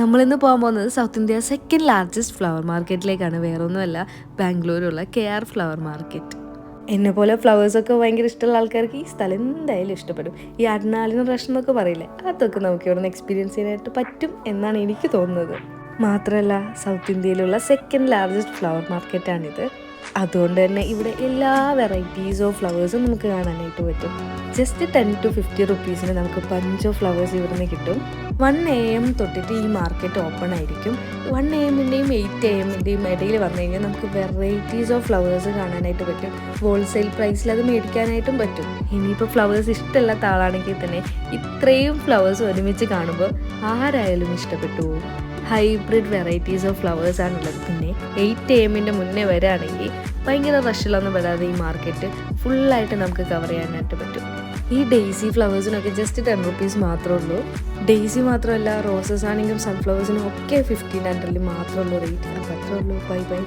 നമ്മളിന്ന് പോകാൻ പോകുന്നത് south India second largest flower മാർക്കറ്റിലേക്കാണ്. വേറൊന്നുമല്ല, ബാംഗ്ലൂരുള്ള KR ഫ്ലവർ മാർക്കറ്റ്. എന്നെപ്പോലെ ഫ്ലവേഴ്സൊക്കെ ഭയങ്കര ഇഷ്ടമുള്ള ആൾക്കാർക്ക് ഈ സ്ഥലം എന്തായാലും ഇഷ്ടപ്പെടും. ഈ അഡ്നാലിനും റഷ് എന്നൊക്കെ പറയില്ലേ, അതൊക്കെ നമുക്ക് ഇവിടെ നിന്ന് എക്സ്പീരിയൻസ് ചെയ്യാനായിട്ട് പറ്റും എന്നാണ് എനിക്ക് തോന്നുന്നത്. മാത്രമല്ല, സൗത്ത് ഇന്ത്യയിലുള്ള സെക്കൻഡ് ലാർജസ്റ്റ് ഫ്ലവർ മാർക്കറ്റാണിത്. അതുകൊണ്ട് തന്നെ ഇവിടെ എല്ലാ വെറൈറ്റീസ് ഓഫ് ഫ്ലവേഴ്സും നമുക്ക് കാണാനായിട്ട് പറ്റും. ജസ്റ്റ് 10 to 50 റുപ്പീസിന് നമുക്ക് ബഞ്ച് ഓഫ് ഫ്ലവേഴ്സ് ഇവിടുന്ന് കിട്ടും. 1 AM തൊട്ടിട്ട് ഈ മാർക്കറ്റ് ഓപ്പൺ ആയിരിക്കും. 1 AMൻ്റെയും 8 AMൻ്റെയും ഇടയിൽ വന്നു കഴിഞ്ഞാൽ നമുക്ക് വെറൈറ്റീസ് ഓഫ് ഫ്ലവേഴ്സ് കാണാനായിട്ട് പറ്റും. ഹോൾസെയിൽ പ്രൈസിൽ അത് മേടിക്കാനായിട്ടും പറ്റും. ഇനിയിപ്പോൾ ഫ്ലവേഴ്സ് ഇഷ്ടമില്ലാത്ത ആളാണെങ്കിൽ തന്നെ ഇത്രയും ഫ്ലവേഴ്സ് ഒരുമിച്ച് കാണുമ്പോൾ ആരായാലും ഇഷ്ടപ്പെട്ടു പോകും. ഹൈബ്രിഡ് വെറൈറ്റീസ് ഓഫ് ഫ്ലവേഴ്സാണുള്ളത്. പിന്നെ 8 AMൻ്റെ മുന്നേ വരികയാണെങ്കിൽ ഭയങ്കര റഷിലൊന്നും വരാതെ ഈ മാർക്കറ്റ് ഫുള്ളായിട്ട് നമുക്ക് കവർ ചെയ്യാനായിട്ട് പറ്റും. ഈ ഡെയ്സി ഫ്ലവേഴ്സിനൊക്കെ ജസ്റ്റ് 10 റുപ്പീസ് മാത്രമേ ഉള്ളൂ. ഡെയ്സി മാത്രമല്ല, റോസസ് ആണെങ്കിലും സൺഫ്ലവേഴ്സിനും ഒക്കെ 1500 മാത്രമേ ഉള്ളൂ റേറ്റ്. അപ്പോൾ അത്രേ ഉള്ളൂ. Bye bye.